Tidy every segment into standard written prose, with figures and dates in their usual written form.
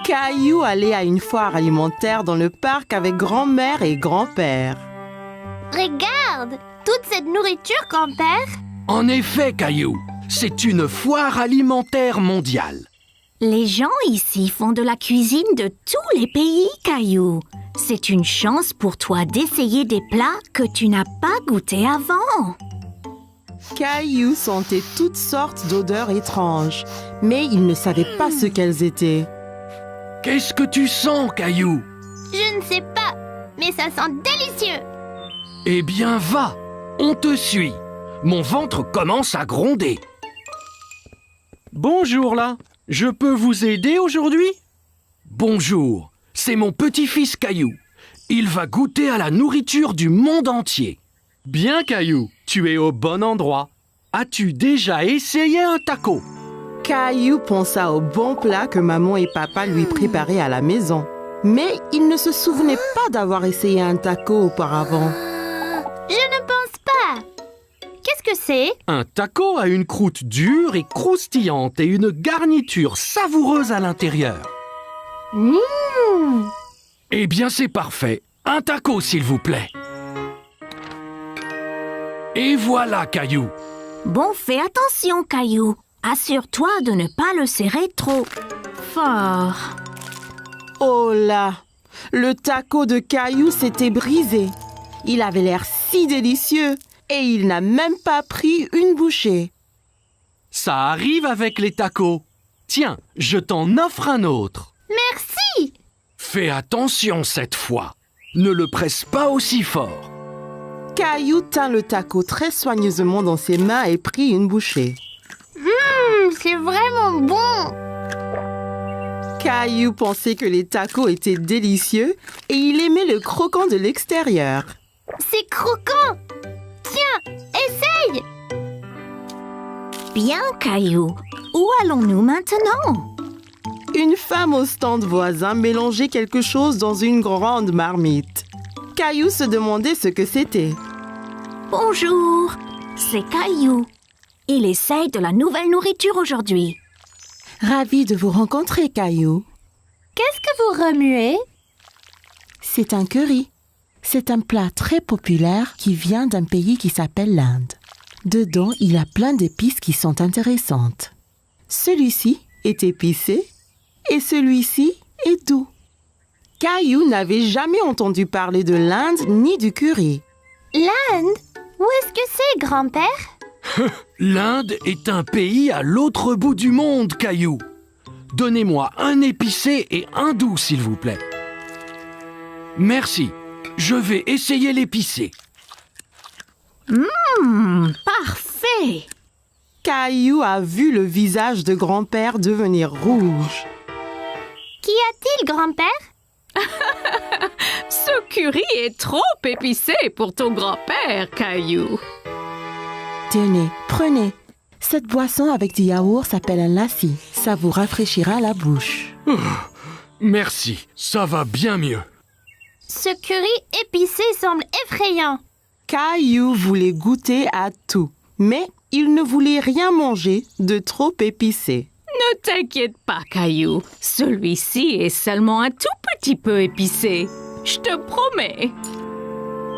Caillou allait à une foire alimentaire dans le parc avec grand-mère et grand-père. Regarde, toute cette nourriture, grand-père. En effet, Caillou, c'est une foire alimentaire mondiale. Les gens ici font de la cuisine de tous les pays, Caillou. C'est une chance pour toi d'essayer des plats que tu n'as pas goûtés avant. Caillou sentait toutes sortes d'odeurs étranges, mais il ne savait pas ce qu'elles étaient. Qu'est-ce que tu sens, Caillou? Je ne sais pas, mais ça sent délicieux. Eh bien, va, on te suit. Mon ventre commence à gronder. Bonjour là, je peux vous aider aujourd'hui? Bonjour, c'est mon petit-fils Caillou. Il va goûter à la nourriture du monde entier. Bien Caillou, tu es au bon endroit. As-tu déjà essayé un taco? Caillou pensa au bon plat que maman et papa lui préparaient à la maison. Mais il ne se souvenait pas d'avoir essayé un taco auparavant. Je ne pense pas. Qu'est-ce que c'est? Un taco a une croûte dure et croustillante et une garniture savoureuse à l'intérieur. Eh bien, c'est parfait. Un taco, s'il vous plaît. Et voilà, Caillou. Bon, fais attention, Caillou. Assure-toi de ne pas le serrer trop fort. Oh là! Le taco de Caillou s'était brisé. Il avait l'air si délicieux et il n'a même pas pris une bouchée. Ça arrive avec les tacos. Tiens, je t'en offre un autre. Merci. Fais attention cette fois. Ne le presse pas aussi fort. Caillou tint le taco très soigneusement dans ses mains et prit une bouchée. C'est vraiment bon. Caillou pensait que les tacos étaient délicieux et il aimait le croquant de l'extérieur. C'est croquant. Tiens, essaye. Bien, Caillou. Où allons-nous maintenant? Une femme au stand voisin mélangeait quelque chose dans une grande marmite. Caillou se demandait ce que c'était. Bonjour, c'est Caillou. Il essaye de la nouvelle nourriture aujourd'hui. Ravi de vous rencontrer, Caillou. Qu'est-ce que vous remuez? C'est un curry. C'est un plat très populaire qui vient d'un pays qui s'appelle l'Inde. Dedans, il y a plein d'épices qui sont intéressantes. Celui-ci est épicé et celui-ci est doux. Caillou n'avait jamais entendu parler de l'Inde ni du curry. L'Inde? Où est-ce que c'est, grand-père? L'Inde est un pays à l'autre bout du monde, Caillou. Donnez-moi un épicé et un doux, s'il vous plaît. Merci. Je vais essayer l'épicé. Parfait! Caillou a vu le visage de grand-père devenir rouge. Qu'y a-t-il, grand-père? Ce curry est trop épicé pour ton grand-père, Caillou. Tenez, prenez. Cette boisson avec du yaourt s'appelle un lassi. Ça vous rafraîchira la bouche. Merci, ça va bien mieux. Ce curry épicé semble effrayant. Caillou voulait goûter à tout, mais il ne voulait rien manger de trop épicé. Ne t'inquiète pas, Caillou. Celui-ci est seulement un tout petit peu épicé. Je te promets.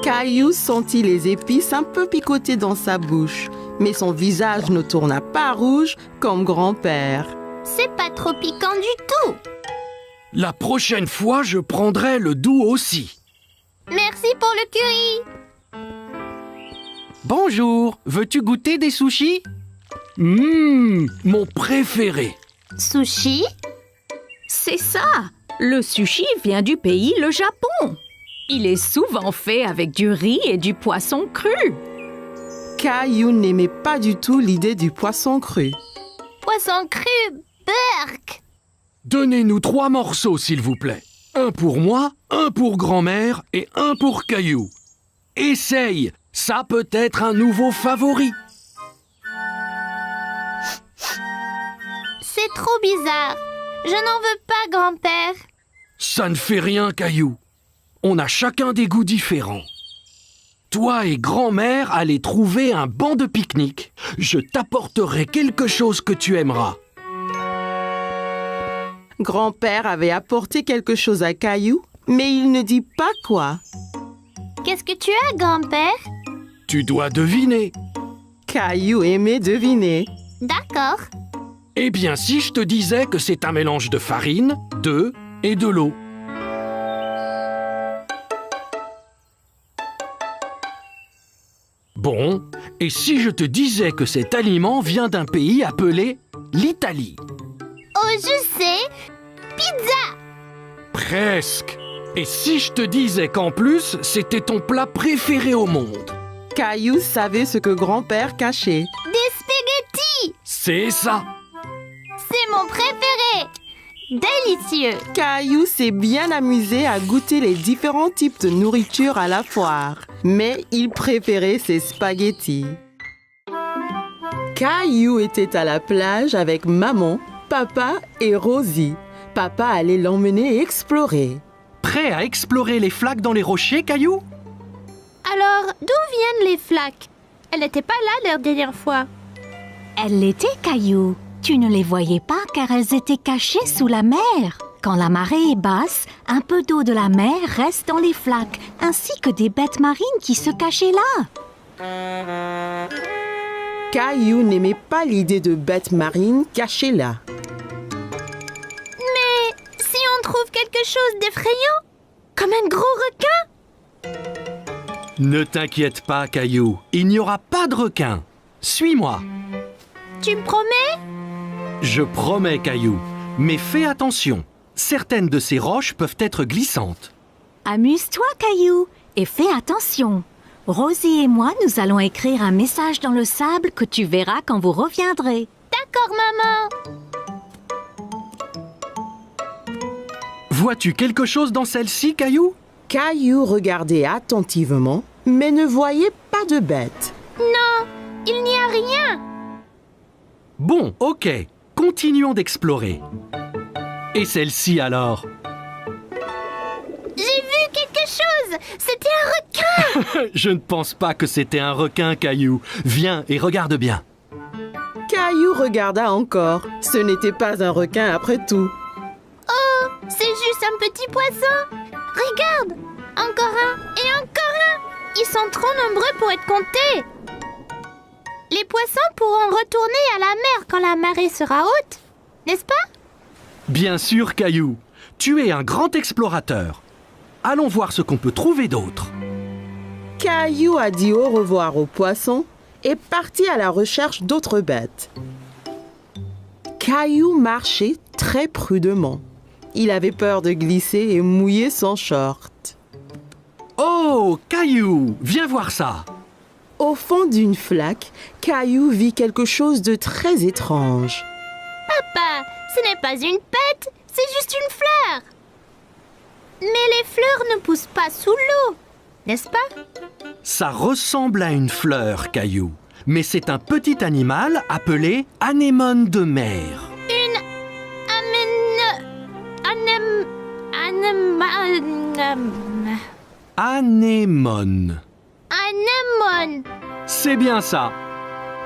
Caillou sentit les épices un peu picoter dans sa bouche, mais son visage ne tourna pas rouge comme grand-père. C'est pas trop piquant du tout. La prochaine fois, je prendrai le doux aussi. Merci pour le curry. Bonjour, veux-tu goûter des sushis? Mon préféré. Sushi? C'est ça. Le sushi vient du pays, le Japon. Il est souvent fait avec du riz et du poisson cru. Caillou n'aimait pas du tout l'idée du poisson cru. Poisson cru, burk. Donnez-nous 3 morceaux, s'il vous plaît. Un pour moi, un pour grand-mère et un pour Caillou. Essaye, ça peut être un nouveau favori. C'est trop bizarre. Je n'en veux pas, grand-père. Ça ne fait rien, Caillou. On a chacun des goûts différents. Toi et grand-mère allez trouver un banc de pique-nique. Je t'apporterai quelque chose que tu aimeras. Grand-père avait apporté quelque chose à Caillou, mais il ne dit pas quoi. Qu'est-ce que tu as, grand-père? Tu dois deviner. Caillou aimait deviner. D'accord. Eh bien, si je te disais que c'est un mélange de farine, d'œufs et de l'eau. Bon, et si je te disais que cet aliment vient d'un pays appelé l'Italie? Oh, je sais. Pizza. Presque. Et si je te disais qu'en plus, c'était ton plat préféré au monde? Caillou savait ce que grand-père cachait. Des spaghettis. C'est ça. C'est mon préféré. Délicieux. Caillou s'est bien amusé à goûter les différents types de nourriture à la foire, mais il préférait ses spaghettis. Caillou était à la plage avec maman, papa et Rosie. Papa allait l'emmener explorer. Prêt à explorer les flaques dans les rochers, Caillou? Alors, d'où viennent les flaques? Elle n'était pas là la dernière fois. Elles l'étaient, Caillou. Tu ne les voyais pas car elles étaient cachées sous la mer. Quand la marée est basse, un peu d'eau de la mer reste dans les flaques, ainsi que des bêtes marines qui se cachaient là. Caillou n'aimait pas l'idée de bêtes marines cachées là. Mais si on trouve quelque chose d'effrayant, comme un gros requin? Ne t'inquiète pas, Caillou. Il n'y aura pas de requin. Suis-moi. Tu me promets? Je promets, Caillou. Mais fais attention. Certaines de ces roches peuvent être glissantes. Amuse-toi, Caillou, et fais attention. Rosie et moi, nous allons écrire un message dans le sable que tu verras quand vous reviendrez. D'accord, maman. Vois-tu quelque chose dans celle-ci, Caillou? Caillou regardait attentivement, mais ne voyait pas de bête. Non, il n'y a rien. Bon, ok. Continuons d'explorer. Et celle-ci alors? J'ai vu quelque chose. C'était un requin. Je ne pense pas que c'était un requin, Caillou. Viens et regarde bien. Caillou regarda encore. Ce n'était pas un requin après tout. Oh, c'est juste un petit poisson. Regarde, encore un et encore un. Ils sont trop nombreux pour être comptés. Les poissons pourront retourner à la mer quand la marée sera haute, n'est-ce pas? Bien sûr, Caillou. Tu es un grand explorateur. Allons voir ce qu'on peut trouver d'autre. Caillou a dit au revoir aux poissons et partit à la recherche d'autres bêtes. Caillou marchait très prudemment. Il avait peur de glisser et mouiller son short. Oh, Caillou, viens voir ça. Au fond d'une flaque, Caillou vit quelque chose de très étrange. Papa, ce n'est pas une pète, c'est juste une fleur. Mais les fleurs ne poussent pas sous l'eau, n'est-ce pas? Ça ressemble à une fleur, Caillou. Mais c'est un petit animal appelé anémone de mer. Une Anémone. anémone. C'est bien ça.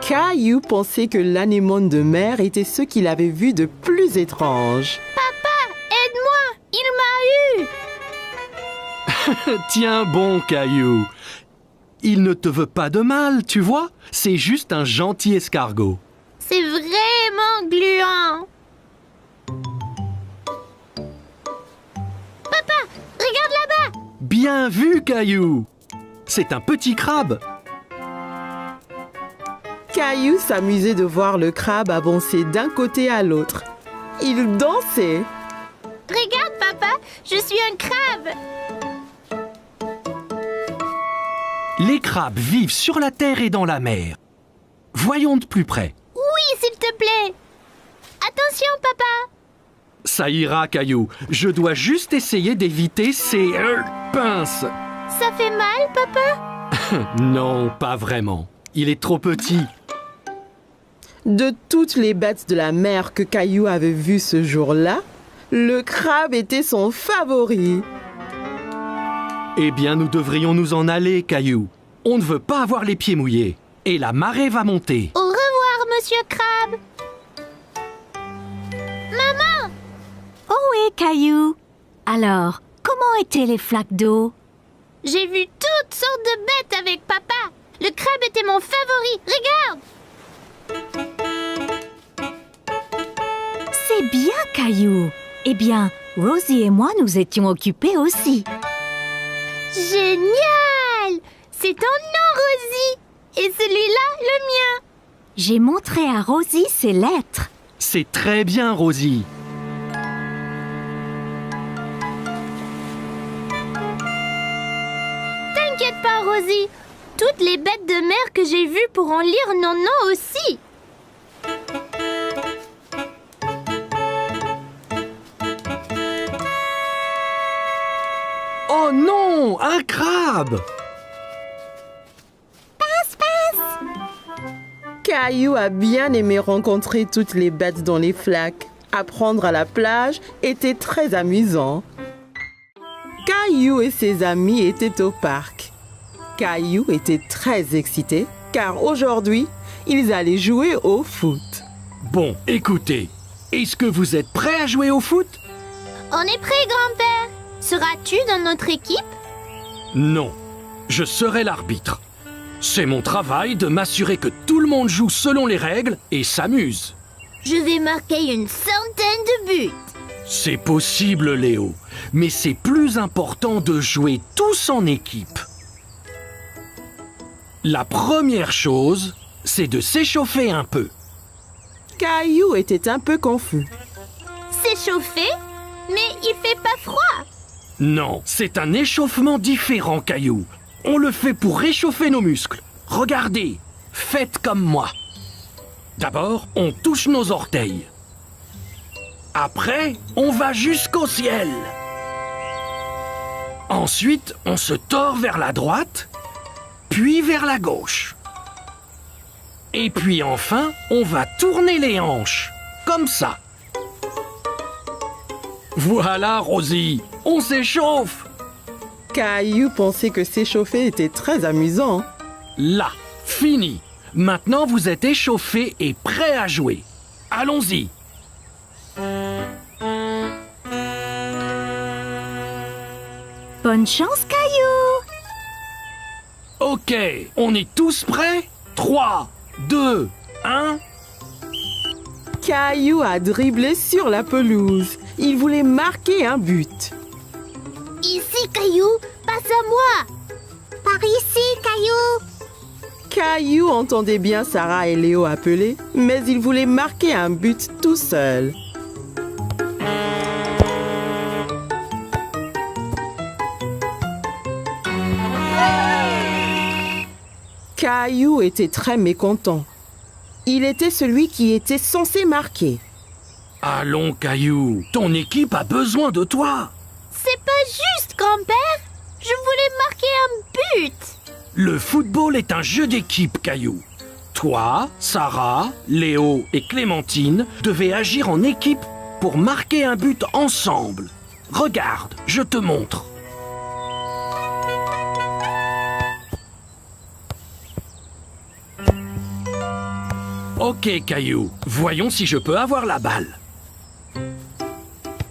Caillou pensait que l'anémone de mer était ce qu'il avait vu de plus étrange. Papa, aide-moi, il m'a eu. Tiens bon, Caillou. Il ne te veut pas de mal, tu vois. C'est juste un gentil escargot. C'est vraiment gluant. Papa, regarde là-bas. Bien vu, Caillou. C'est un petit crabe. Caillou s'amusait de voir le crabe avancer d'un côté à l'autre. Il dansait. Regarde, papa, je suis un crabe. Les crabes vivent sur la terre et dans la mer. Voyons de plus près. Oui, s'il te plaît. Attention, papa. Ça ira, Caillou. Je dois juste essayer d'éviter ces pinces. Ça fait mal, papa? Non, pas vraiment. Il est trop petit. De toutes les bêtes de la mer que Caillou avait vues ce jour-là, le crabe était son favori. Eh bien, nous devrions nous en aller, Caillou. On ne veut pas avoir les pieds mouillés. Et la marée va monter. Au revoir, Monsieur Crabe. Maman! Oh oui, Caillou. Alors, comment étaient les flaques d'eau? J'ai vu toutes sortes de bêtes avec papa. Le crabe était mon favori. Regarde! C'est bien, Caillou. Eh bien, Rosie et moi nous étions occupés aussi. Génial! C'est ton nom, Rosie. Et celui-là, le mien. J'ai montré à Rosie ses lettres. C'est très bien, Rosie. T'inquiète pas, Rosie. Toutes les bêtes de mer que j'ai vues pourront lire nos noms aussi. Oh non, un crabe! Caillou a bien aimé rencontrer toutes les bêtes dans les flaques. Apprendre à la plage était très amusant. Caillou et ses amis étaient au parc. Caillou était très excité car aujourd'hui, ils allaient jouer au foot. Bon, écoutez, est-ce que vous êtes prêts à jouer au foot? On est prêt, grand-père. Seras-tu dans notre équipe? Non, je serai l'arbitre. C'est mon travail de m'assurer que tout le monde joue selon les règles et s'amuse. Je vais marquer une centaine de buts. C'est possible, Léo, mais c'est plus important de jouer tous en équipe. La première chose, c'est de s'échauffer un peu. Caillou était un peu confus. S'échauffer? Mais il fait pas froid. Non, c'est un échauffement différent, Caillou. On le fait pour réchauffer nos muscles. Regardez, faites comme moi. D'abord, on touche nos orteils. Après, on va jusqu'au ciel. Ensuite, on se tord vers la droite, puis vers la gauche. Et puis enfin, on va tourner les hanches, comme ça. Voilà, Rosie, on s'échauffe. Caillou pensait que s'échauffer était très amusant. Là, fini. Maintenant, vous êtes échauffés et prêts à jouer. Allons-y. Bonne chance, Caillou. Ok, on est tous prêts? 3, 2, 1... Caillou a dribblé sur la pelouse. Il voulait marquer un but. Ici, Caillou, passe à moi. Par ici, Caillou. Caillou entendait bien Sarah et Léo appeler, mais il voulait marquer un but tout seul. Caillou était très mécontent. Il était celui qui était censé marquer. Allons, Caillou, ton équipe a besoin de toi. C'est pas juste, grand-père. Je voulais marquer un but. Le football est un jeu d'équipe, Caillou. Toi, Sarah, Léo et Clémentine devaient agir en équipe pour marquer un but ensemble. Regarde, je te montre. Ok, Caillou, voyons si je peux avoir la balle.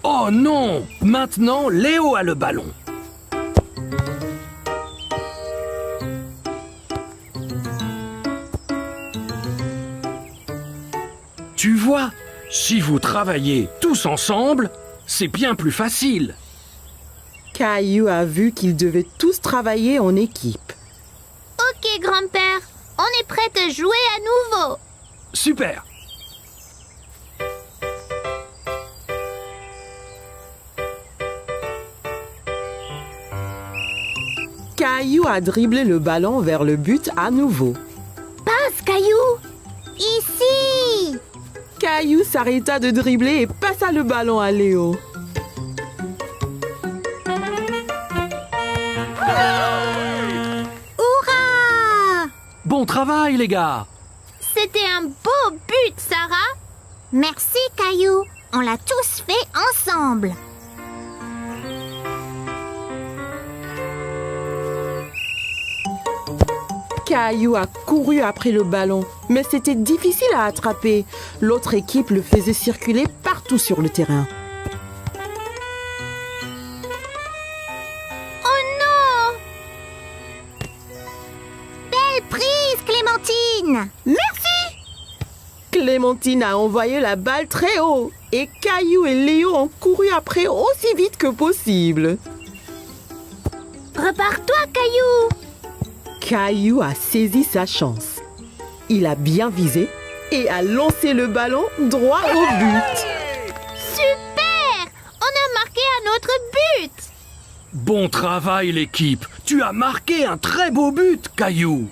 Oh non! Maintenant, Léo a le ballon. Tu vois, si vous travaillez tous ensemble, c'est bien plus facile. Caillou a vu qu'ils devaient tous travailler en équipe. Ok, grand-père. On est prêt à jouer à nouveau. Super! Caillou a dribblé le ballon vers le but à nouveau. Passe, Caillou. Ici. Caillou s'arrêta de dribbler et passa le ballon à Léo. Hurrah! Bon travail, les gars! C'était un beau but, Sarah. Merci, Caillou. On l'a tous fait ensemble. Caillou a couru après le ballon, mais c'était difficile à attraper. L'autre équipe le faisait circuler partout sur le terrain. Oh non! Belle prise, Clémentine! Clémentine a envoyé la balle très haut et Caillou et Léo ont couru après aussi vite que possible. Repars-toi, Caillou! Caillou a saisi sa chance. Il a bien visé et a lancé le ballon droit au but. Super! On a marqué un autre but! Bon travail l'équipe. Tu as marqué un très beau but, Caillou.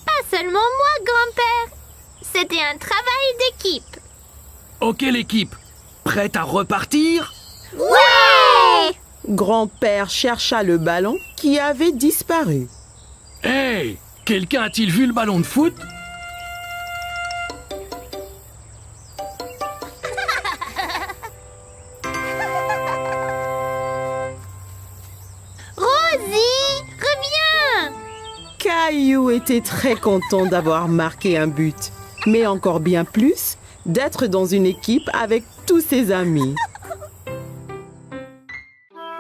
Pas seulement moi, grand-père. C'était un travail d'équipe. Ok l'équipe, prête à repartir? Ouais! Grand-père chercha le ballon qui avait disparu. Hey, quelqu'un a-t-il vu le ballon de foot? Rosie, reviens! Caillou était très content d'avoir marqué un but, mais encore bien plus d'être dans une équipe avec tous ses amis.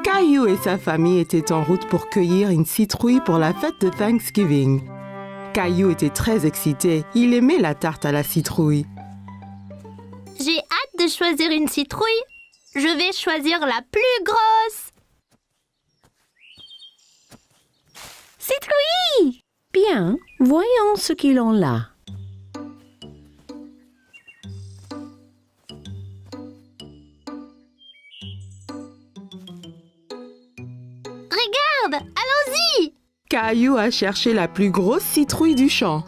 Caillou et sa famille étaient en route pour cueillir une citrouille pour la fête de Thanksgiving. Caillou était très excité, il aimait la tarte à la citrouille. J'ai hâte de choisir une citrouille. Je vais choisir la plus grosse. Citrouille! Bien, voyons ce qu'ils ont là. Regarde, allons-y! Caillou a cherché la plus grosse citrouille du champ.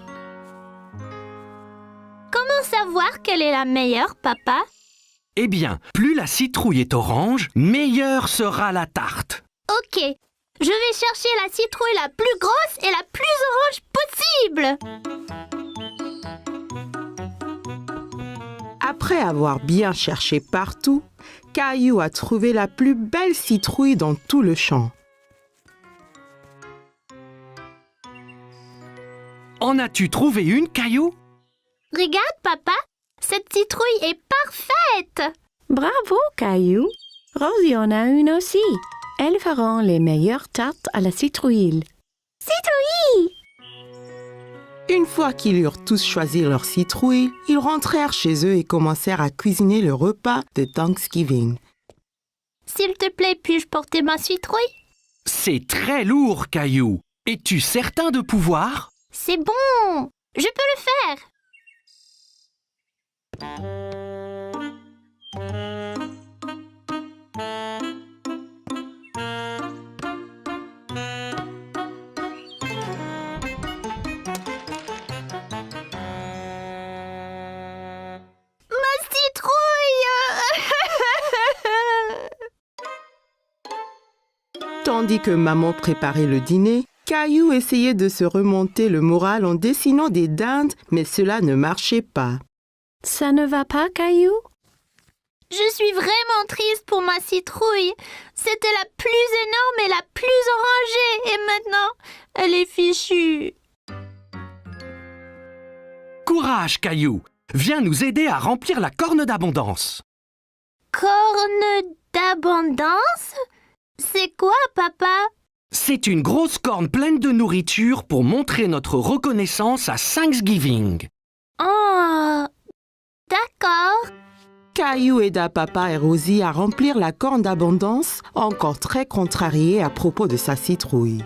Comment savoir quelle est la meilleure, papa? Eh bien, plus la citrouille est orange, meilleure sera la tarte. Ok, je vais chercher la citrouille la plus grosse et la plus orange possible. Après avoir bien cherché partout, Caillou a trouvé la plus belle citrouille dans tout le champ. En as-tu trouvé une, Caillou? Regarde, papa, cette citrouille est parfaite. Bravo, Caillou. Rosie en a une aussi. Elles feront les meilleures tartes à la citrouille. Citrouille! Une fois qu'ils eurent tous choisi leur citrouille, ils rentrèrent chez eux et commencèrent à cuisiner le repas de Thanksgiving. S'il te plaît, puis-je porter ma citrouille? C'est très lourd, Caillou. Es-tu certain de pouvoir? C'est bon, je peux le faire. Ma citrouille! Tandis que maman préparait le dîner, Caillou essayait de se remonter le moral en dessinant des dindes, mais cela ne marchait pas. Ça ne va pas, Caillou? Je suis vraiment triste pour ma citrouille. C'était la plus énorme et la plus orangée. Et maintenant, elle est fichue. Courage, Caillou. Viens nous aider à remplir la corne d'abondance. Corne d'abondance? C'est quoi, papa? C'est une grosse corne pleine de nourriture pour montrer notre reconnaissance à Thanksgiving. Oh, d'accord. Caillou aida papa et Rosie à remplir la corne d'abondance, encore très contrarié à propos de sa citrouille.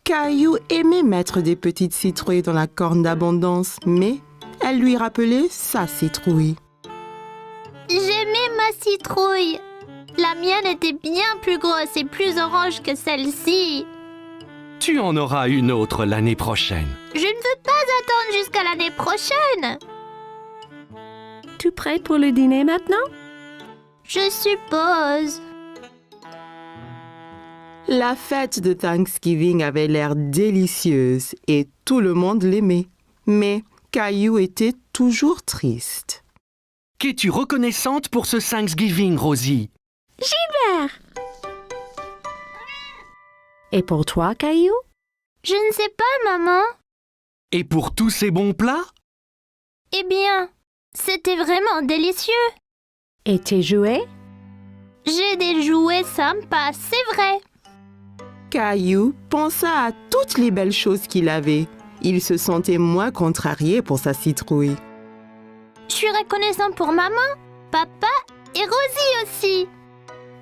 Caillou aimait mettre des petites citrouilles dans la corne d'abondance, mais elle lui rappelait sa citrouille. J'aimais ma citrouille. La mienne était bien plus grosse et plus orange que celle-ci. Tu en auras une autre l'année prochaine. Je ne veux pas attendre jusqu'à l'année prochaine. Tu prêt pour le dîner maintenant? Je suppose. La fête de Thanksgiving avait l'air délicieuse et tout le monde l'aimait. Mais Caillou était toujours triste. Qu'es-tu reconnaissante pour ce Thanksgiving, Rosie? Et pour toi, Caillou? Je ne sais pas, maman. Et pour tous ces bons plats? Eh bien, c'était vraiment délicieux. Et tes jouets? J'ai des jouets sympas, c'est vrai. Caillou pensa à toutes les belles choses qu'il avait. Il se sentait moins contrarié pour sa citrouille. Je suis reconnaissant pour maman, papa et Rosie aussi.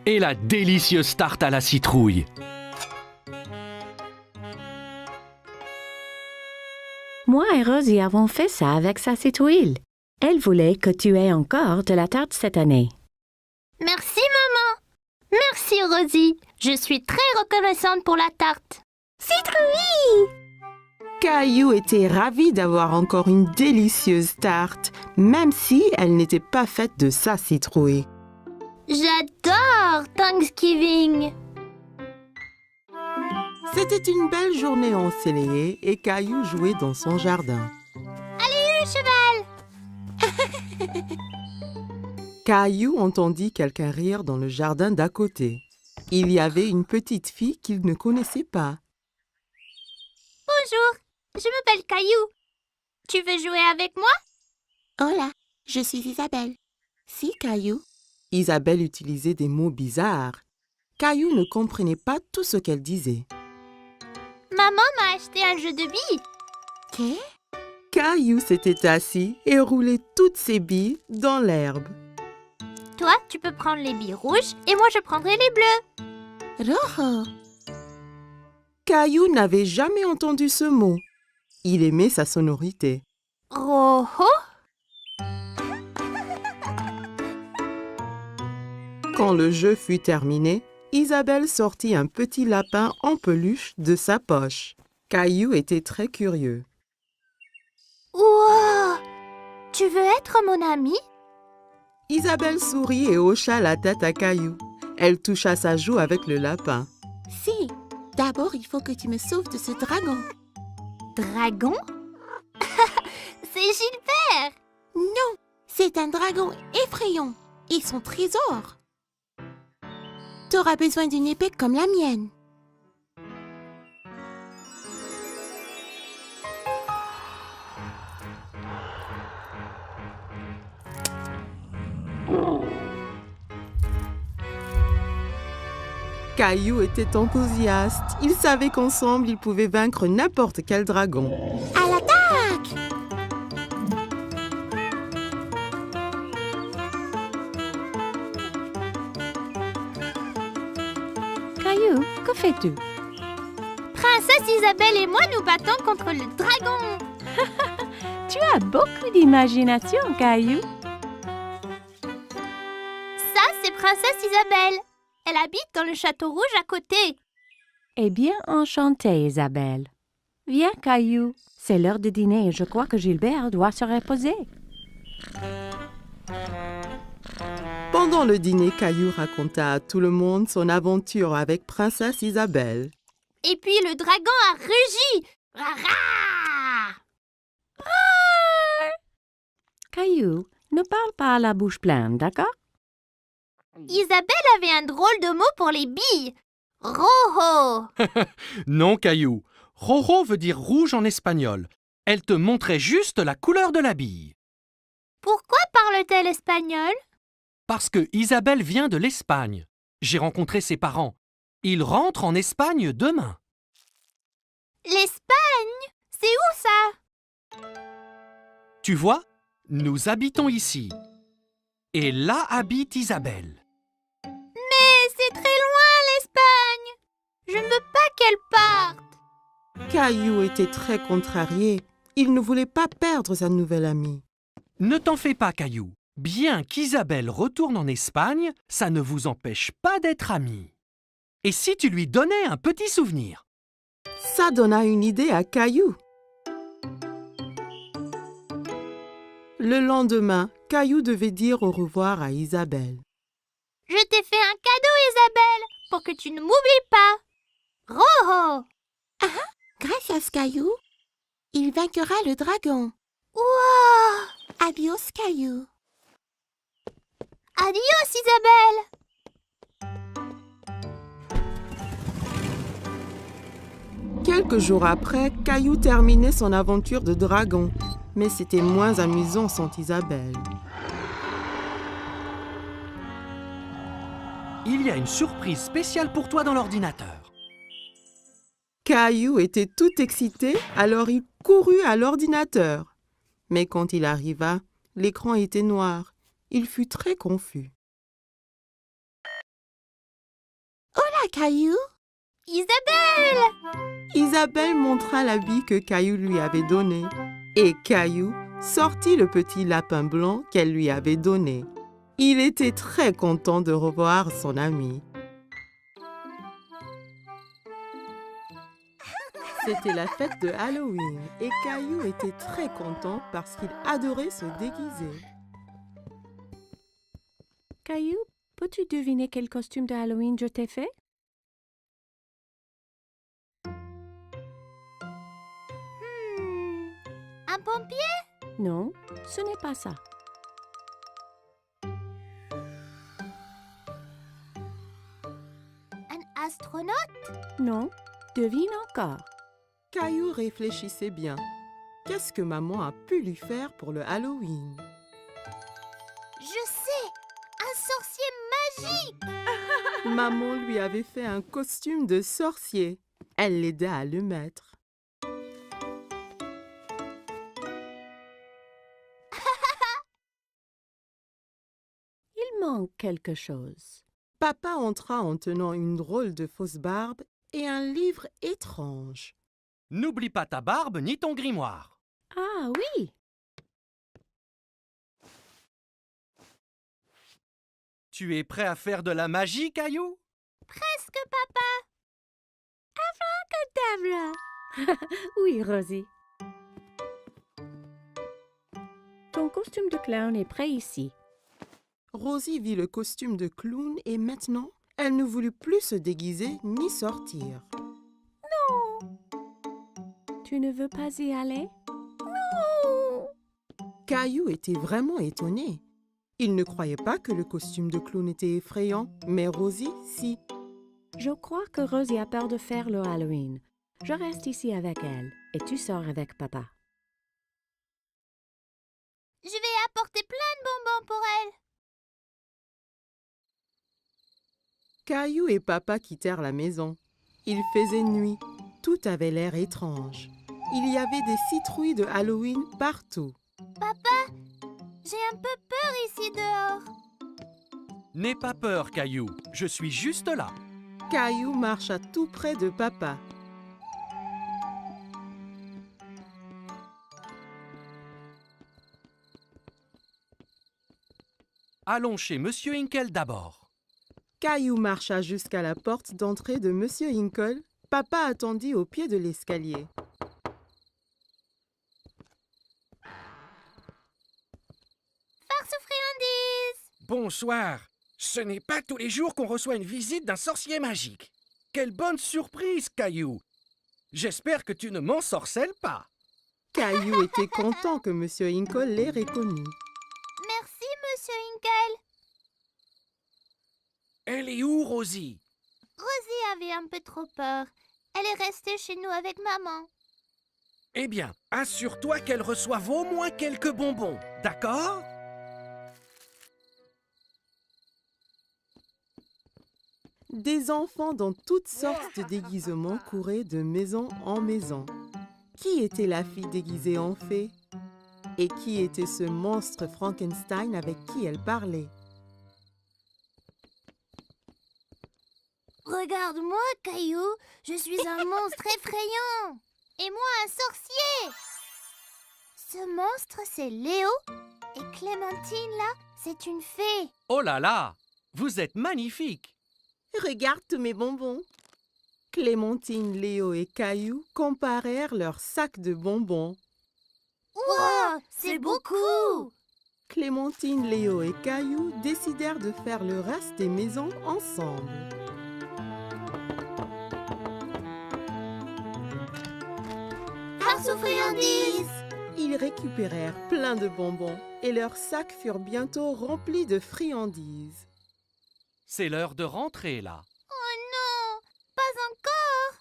Et la délicieuse tarte à la citrouille. Moi et Rosie avons fait ça avec sa citrouille. Elle voulait que tu aies encore de la tarte cette année. Merci, maman. Merci, Rosie. Je suis très reconnaissante pour la tarte. Citrouille! Caillou était ravi d'avoir encore une délicieuse tarte, même si elle n'était pas faite de sa citrouille. J'adore Thanksgiving. C'était une belle journée ensoleillée et Caillou jouait dans son jardin. Le cheval. Caillou entendit quelqu'un rire dans le jardin d'à côté. Il y avait une petite fille qu'il ne connaissait pas. Bonjour, je m'appelle Caillou. Tu veux jouer avec moi? Hola, je suis Isabelle. Si, Caillou. Isabelle utilisait des mots bizarres. Caillou ne comprenait pas tout ce qu'elle disait. Maman m'a acheté un jeu de billes. Qu'est? Caillou s'était assis et roulait toutes ses billes dans l'herbe. Toi, tu peux prendre les billes rouges et moi je prendrai les bleues. Rojo. Caillou n'avait jamais entendu ce mot. Il aimait sa sonorité. Rojo. Quand le jeu fut terminé, Isabelle sortit un petit lapin en peluche de sa poche. Caillou était très curieux. Wow! Tu veux être mon ami? Isabelle sourit et hocha la tête à Caillou. Elle toucha sa joue avec le lapin. Si, d'abord il faut que tu me sauves de ce dragon. Dragon? C'est Gilbert! Non, c'est un dragon effrayant et son trésor. T'auras besoin d'une épée comme la mienne. Caillou était enthousiaste. Il savait qu'ensemble, ils pouvaient vaincre n'importe quel dragon. À l'attaque! Caillou, que fais-tu? Princesse Isabelle et moi nous battons contre le dragon. Tu as beaucoup d'imagination, Caillou. Ça, c'est Princesse Isabelle. Elle habite dans le château rouge à côté. Eh bien, enchantée, Isabelle. Viens, Caillou. C'est l'heure de dîner et je crois que Gilbert doit se reposer. Pendant le dîner, Caillou raconta à tout le monde son aventure avec Princesse Isabelle. Et puis le dragon a rugi. Rara! Caillou, ne parle pas à la bouche pleine, d'accord? Isabelle avait un drôle de mot pour les billes. Rojo. Non, Caillou. Rojo veut dire rouge en espagnol. Elle te montrait juste la couleur de la bille. Pourquoi parle-t-elle espagnol? Parce que Isabelle vient de l'Espagne. J'ai rencontré ses parents. Ils rentrent en Espagne demain. L'Espagne? C'est où ça? Tu vois, nous habitons ici. Et là habite Isabelle. Mais c'est très loin l'Espagne. Je ne veux pas qu'elle parte. Caillou était très contrarié. Il ne voulait pas perdre sa nouvelle amie. Ne t'en fais pas, Caillou. Bien qu'Isabelle retourne en Espagne, ça ne vous empêche pas d'être amis. Et si tu lui donnais un petit souvenir? Ça donna une idée à Caillou. Le lendemain, Caillou devait dire au revoir à Isabelle. Je t'ai fait un cadeau, Isabelle, pour que tu ne m'oublies pas. Rojo. Gracias, Caillou. Il vaincra le dragon. Wow. Adios, Caillou. Adios, Isabelle. Quelques jours après, Caillou terminait son aventure de dragon. Mais c'était moins amusant sans Isabelle. Il y a une surprise spéciale pour toi dans l'ordinateur. Caillou était tout excité, alors il courut à l'ordinateur. Mais quand il arriva, l'écran était noir. Il fut très confus. Hola, Caillou. Isabelle! Isabelle montra l'habit que Caillou lui avait donné. Et Caillou sortit le petit lapin blanc qu'elle lui avait donné. Il était très content de revoir son ami. C'était la fête de Halloween et Caillou était très content parce qu'il adorait se déguiser. Caillou, peux-tu deviner quel costume de Halloween je t'ai fait? Un pompier? Non, ce n'est pas ça. Un astronaute? Non, devine encore. Caillou réfléchissait bien. Qu'est-ce que maman a pu lui faire pour le Halloween? Je sais! Un sorcier magique! Maman lui avait fait un costume de sorcier. Elle l'aida à le mettre. Il manque quelque chose. Papa entra en tenant une drôle de fausse barbe et un livre étrange. N'oublie pas ta barbe ni ton grimoire. Ah oui, Tu es prêt à faire de la magie, Caillou? Presque, papa! oui, Rosie. Ton costume de clown est prêt ici. Rosie vit le costume de clown et maintenant, elle ne voulut plus se déguiser ni sortir. Tu ne veux pas y aller? Caillou était vraiment étonné. Il ne croyait pas que le costume de clown était effrayant, mais Rosie, si. Je crois que Rosie a peur de faire le Halloween. Je reste ici avec elle et tu sors avec papa. Je vais apporter plein de bonbons pour elle. Caillou et papa quittèrent la maison. Il faisait nuit. Tout avait l'air étrange. Il y avait des citrouilles de Halloween partout. Papa, j'ai un peu peur ici dehors. N'aie pas peur, Caillou. Je suis juste là. Caillou marcha tout près de papa. Allons chez Monsieur Hinkle d'abord. Caillou marcha jusqu'à la porte d'entrée de Monsieur Hinkle. Papa attendit au pied de l'escalier. Farce aux friandises! Bonsoir. Ce n'est pas tous les jours qu'on reçoit une visite d'un sorcier magique. Quelle bonne surprise, Caillou. J'espère que tu ne m'ensorcelles pas. Caillou était content que Monsieur Hinkle l'ait reconnu. Merci, Monsieur Hinkle. Elle est où, Rosie? Rosie avait un peu trop peur. Elle est restée chez nous avec maman. Eh bien, assure-toi qu'elle reçoive au moins quelques bonbons, d'accord? Des enfants dans toutes sortes de déguisements couraient de maison en maison. Qui était la fille déguisée en fée? Et qui était ce monstre Frankenstein avec qui elle parlait? Regarde-moi, Caillou. Je suis un monstre effrayant. Et moi, un sorcier. Ce monstre, c'est Léo. Et Clémentine, là, c'est une fée. Oh là là! Vous êtes magnifique! Regarde tous mes bonbons. Clémentine, Léo et Caillou comparèrent leurs sacs de bonbons. Wow, c'est beaucoup. Clémentine, Léo et Caillou décidèrent de faire le reste des maisons ensemble. Farce aux friandises. Ils récupérèrent plein de bonbons et leurs sacs furent bientôt remplis de friandises. C'est l'heure de rentrer, là. Oh non, pas encore.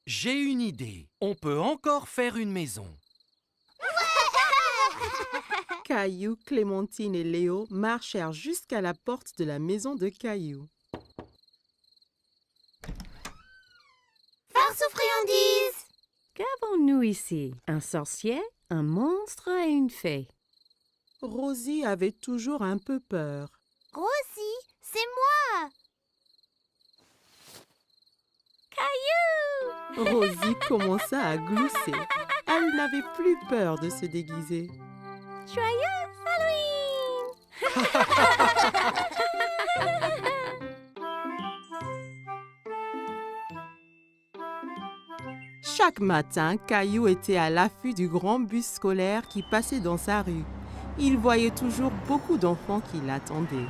J'ai une idée. On peut encore faire une maison. Caillou, Clémentine et Léo marchèrent jusqu'à la porte de la maison de Caillou. Farce aux friandises! Qu'avons-nous ici? Un sorcier, un monstre et une fée. Rosie avait toujours un peu peur. Rosie, c'est moi! Caillou! Rosie commença à glousser. Elle n'avait plus peur de se déguiser. Joyeux Halloween! Chaque matin, Caillou était à l'affût du grand bus scolaire qui passait dans sa rue. Il voyait toujours beaucoup d'enfants qui l'attendaient.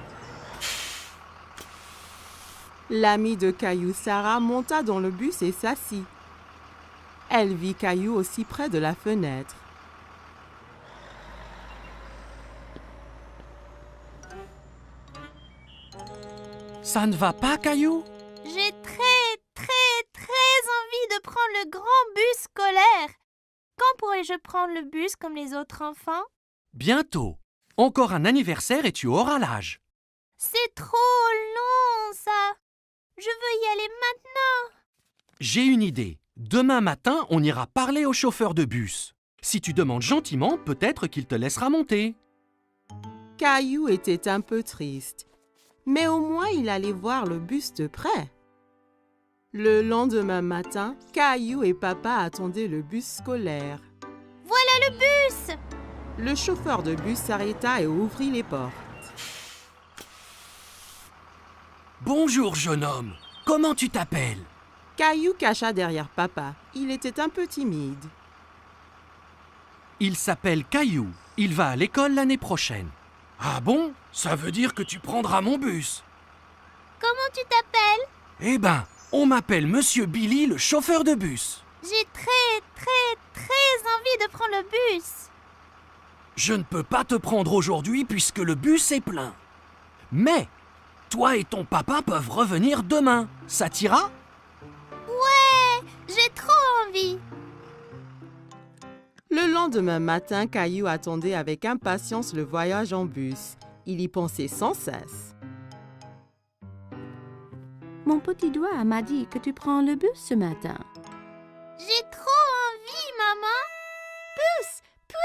L'amie de Caillou, Sarah, monta dans le bus et s'assit. Elle vit Caillou aussi près de la fenêtre. Ça ne va pas, Caillou? J'ai très envie de prendre le grand bus scolaire. Quand pourrai-je prendre le bus comme les autres enfants? Bientôt. Encore un anniversaire et tu auras l'âge. C'est trop long, ça. Je veux y aller maintenant. J'ai une idée. Demain matin, on ira parler au chauffeur de bus. Si tu demandes gentiment, peut-être qu'il te laissera monter. Caillou était un peu triste, mais au moins il allait voir le bus de près. Le lendemain matin, Caillou et papa attendaient le bus scolaire. Voilà le bus. Le chauffeur de bus s'arrêta et ouvrit les portes. Bonjour, jeune homme. Comment tu t'appelles? Caillou cacha derrière papa. Il était un peu timide. Il s'appelle Caillou. Il va à l'école l'année prochaine. Ah bon? Ça veut dire que tu prendras mon bus. Comment tu t'appelles? Eh ben, on m'appelle Monsieur Billy, le chauffeur de bus. J'ai très envie de prendre le bus. Je ne peux pas te prendre aujourd'hui puisque le bus est plein. Mais, toi et ton papa peuvent revenir demain. Ça t'ira? Ouais, j'ai trop envie. Le lendemain matin, Caillou attendait avec impatience le voyage en bus. Il y pensait sans cesse. Mon petit doigt m'a dit que tu prends le bus ce matin. J'ai trop envie, maman. Bus, pouet.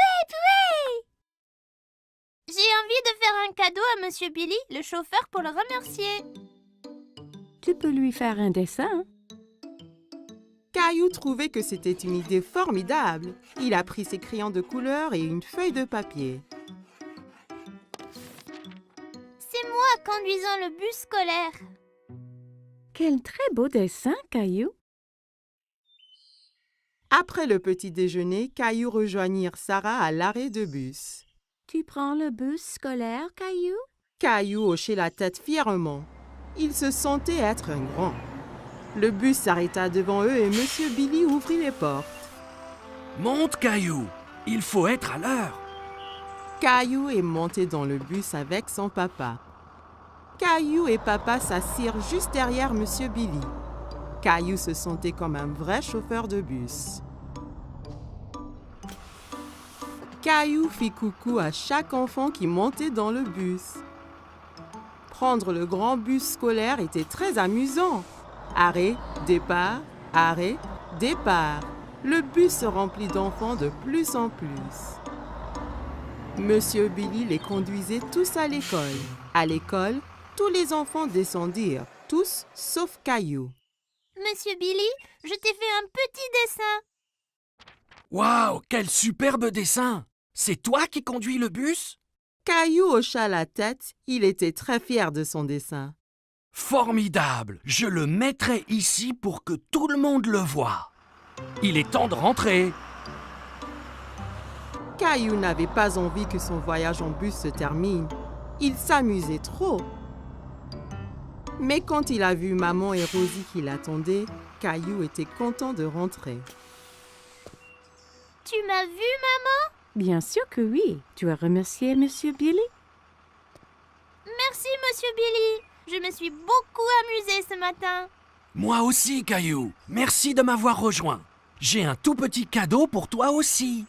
J'ai envie de faire un cadeau à Monsieur Billy, le chauffeur, pour le remercier. Tu peux lui faire un dessin. Caillou trouvait que c'était une idée formidable. Il a pris ses crayons de couleur et une feuille de papier. C'est moi conduisant le bus scolaire. Quel très beau dessin, Caillou. Après le petit déjeuner, Caillou rejoignit Sarah à l'arrêt de bus. Tu prends le bus scolaire, Caillou? Caillou hochait la tête fièrement. Il se sentait être un grand. Le bus s'arrêta devant eux et Monsieur Billy ouvrit les portes. Monte, Caillou. Il faut être à l'heure. Caillou est monté dans le bus avec son papa. Caillou et papa s'assirent juste derrière Monsieur Billy. Caillou se sentait comme un vrai chauffeur de bus. Caillou fit coucou à chaque enfant qui montait dans le bus. Prendre le grand bus scolaire était très amusant. Arrêt, départ, arrêt, départ. Le bus se remplit d'enfants de plus en plus. Monsieur Billy les conduisait tous à l'école. À l'école, tous les enfants descendirent, tous sauf Caillou. Monsieur Billy, je t'ai fait un petit dessin. Waouh, quel superbe dessin! C'est toi qui conduis le bus? Caillou hocha la tête, il était très fier de son dessin. Formidable! Je le mettrai ici pour que tout le monde le voie. Il est temps de rentrer. Caillou n'avait pas envie que son voyage en bus se termine. Il s'amusait trop. Mais quand il a vu maman et Rosie qui l'attendaient, Caillou était content de rentrer. Tu m'as vu, maman? Bien sûr que oui. Tu as remercié Monsieur Billy? Merci, Monsieur Billy. Je me suis beaucoup amusée ce matin. Moi aussi, Caillou. Merci de m'avoir rejoint. J'ai un tout petit cadeau pour toi aussi.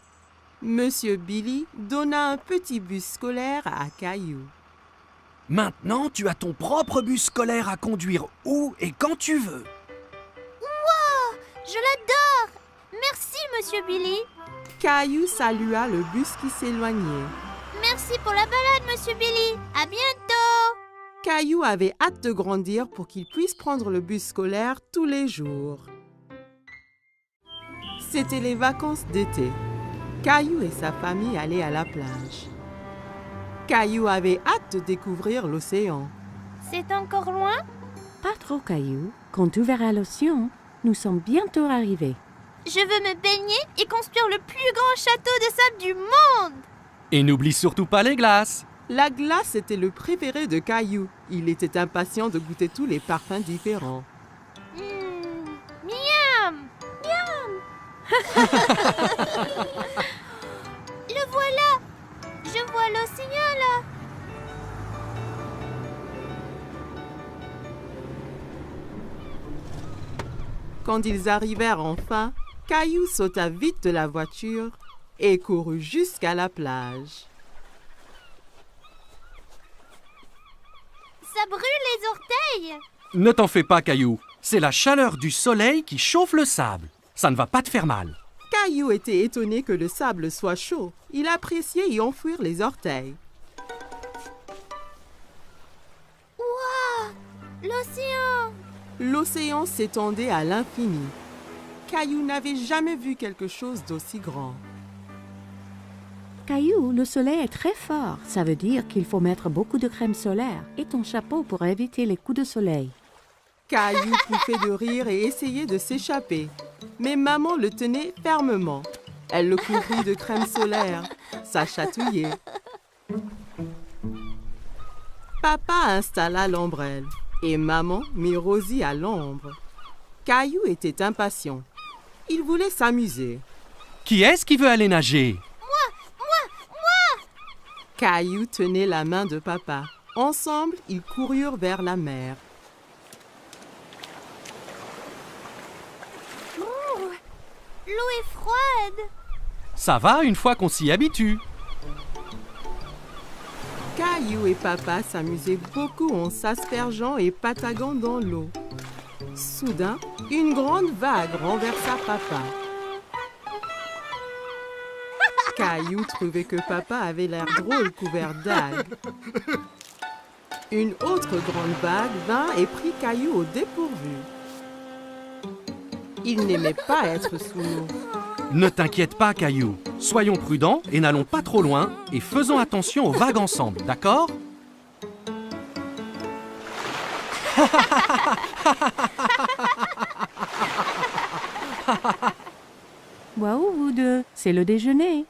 Monsieur Billy donna un petit bus scolaire à Caillou. Maintenant, tu as ton propre bus scolaire à conduire où et quand tu veux. Wow, je l'adore. Merci, Monsieur Billy. Caillou salua le bus qui s'éloignait. Merci pour la balade, Monsieur Billy. À bientôt. Caillou avait hâte de grandir pour qu'il puisse prendre le bus scolaire tous les jours. C'était les vacances d'été. Caillou et sa famille allaient à la plage. Caillou avait hâte de découvrir l'océan. C'est encore loin? Pas trop, Caillou. Quand tu verras l'océan, nous sommes bientôt arrivés. Je veux me baigner et construire le plus grand château de sable du monde. Et n'oublie surtout pas les glaces. La glace était le préféré de Caillou. Il était impatient de goûter tous les parfums différents. Miam! Miam! Le voilà! Je vois l'océan là! Quand ils arrivèrent enfin, Caillou sauta vite de la voiture et courut jusqu'à la plage. Ça brûle les orteils! Ne t'en fais pas, Caillou. C'est la chaleur du soleil qui chauffe le sable. Ça ne va pas te faire mal. Caillou était étonné que le sable soit chaud. Il appréciait y enfouir les orteils. Waouh! L'océan! L'océan s'étendait à l'infini. Caillou n'avait jamais vu quelque chose d'aussi grand. Caillou, le soleil est très fort. Ça veut dire qu'il faut mettre beaucoup de crème solaire et ton chapeau pour éviter les coups de soleil. Caillou pouffait de rire et essayait de s'échapper. Mais maman le tenait fermement. Elle le couvrit de crème solaire. Ça chatouillait. Papa installa l'ombrelle et maman mit Rosie à l'ombre. Caillou était impatient. Il voulait s'amuser. Qui est-ce qui veut aller nager? Caillou tenait la main de papa. Ensemble, ils coururent vers la mer. L'eau est froide! Ça va une fois qu'on s'y habitue. Caillou et papa s'amusaient beaucoup en s'aspergeant et pataguant dans l'eau. Soudain, une grande vague renversa papa. Caillou trouvait que papa avait l'air drôle couvert d'algues. Une autre grande vague vint et prit Caillou au dépourvu. Il n'aimait pas être sous l'eau. Ne t'inquiète pas, Caillou. Soyons prudents et n'allons pas trop loin et faisons attention aux vagues ensemble, d'accord? Waouh, vous deux, c'est le déjeuner.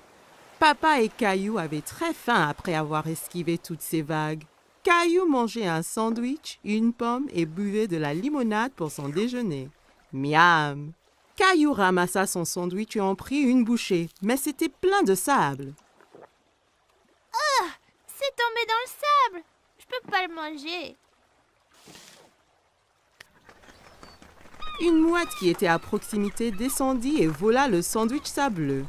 Papa et Caillou avaient très faim après avoir esquivé toutes ces vagues. Caillou mangeait un sandwich, une pomme et buvait de la limonade pour son déjeuner. Miam! Caillou ramassa son sandwich et en prit une bouchée, mais c'était plein de sable. C'est tombé dans le sable! Je peux pas le manger. Une mouette qui était à proximité descendit et vola le sandwich sableux.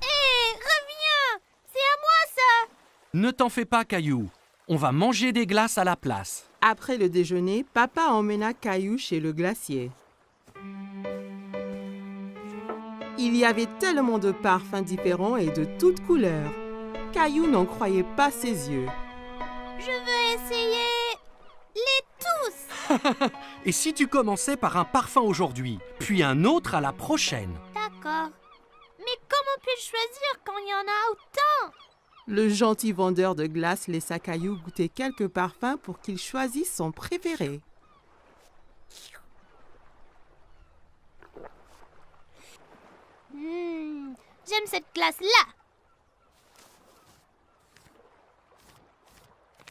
Hé, reviens! C'est à moi ça! Ne t'en fais pas, Caillou. On va manger des glaces à la place. Après le déjeuner, papa emmena Caillou chez le glacier. Il y avait tellement de parfums différents et de toutes couleurs. Caillou n'en croyait pas ses yeux. Je veux essayer les tous! Et si tu commençais par un parfum aujourd'hui, puis un autre à la prochaine? D'accord. Mais comment puis-je choisir quand il y en a autant? Le gentil vendeur de glace laissa Caillou goûter quelques parfums pour qu'il choisisse son préféré. J'aime cette glace-là!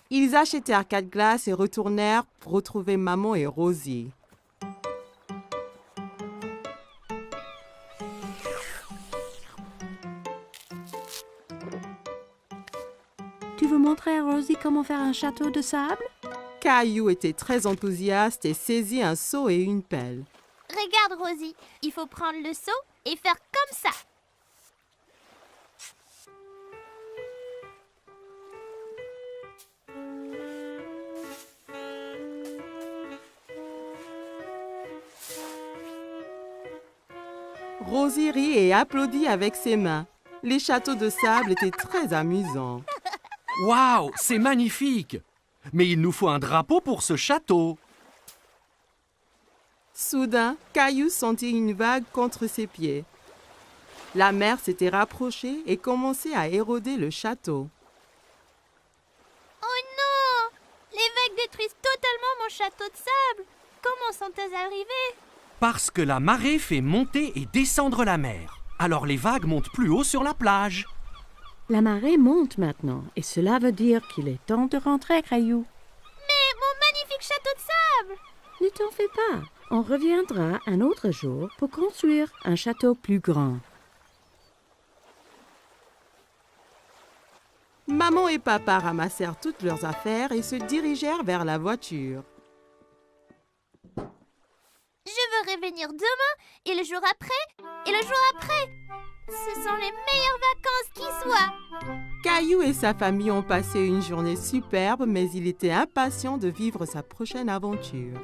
Ils achetèrent 4 glaces et retournèrent pour retrouver maman et Rosie. Tu veux montrer à Rosie comment faire un château de sable? Caillou était très enthousiaste et saisit un seau et une pelle. Regarde, Rosie, il faut prendre le seau et faire comme ça. Rosie rit et applaudit avec ses mains. Les châteaux de sable étaient très amusants. Waouh, c'est magnifique! Mais il nous faut un drapeau pour ce château. Soudain, Caillou sentit une vague contre ses pieds. La mer s'était rapprochée et commençait à éroder le château. Oh non! Les vagues détruisent totalement mon château de sable. Comment sont-elles arrivées? Parce que la marée fait monter et descendre la mer. Alors les vagues montent plus haut sur la plage. La marée monte maintenant et cela veut dire qu'il est temps de rentrer, Caillou. Mais mon magnifique château de sable! Ne t'en fais pas. On reviendra un autre jour pour construire un château plus grand. Maman et papa ramassèrent toutes leurs affaires et se dirigèrent vers la voiture. Je veux revenir demain et le jour après et le jour après. Ce sont les meilleures vacances qui soient. Caillou et sa famille ont passé une journée superbe, mais il était impatient de vivre sa prochaine aventure.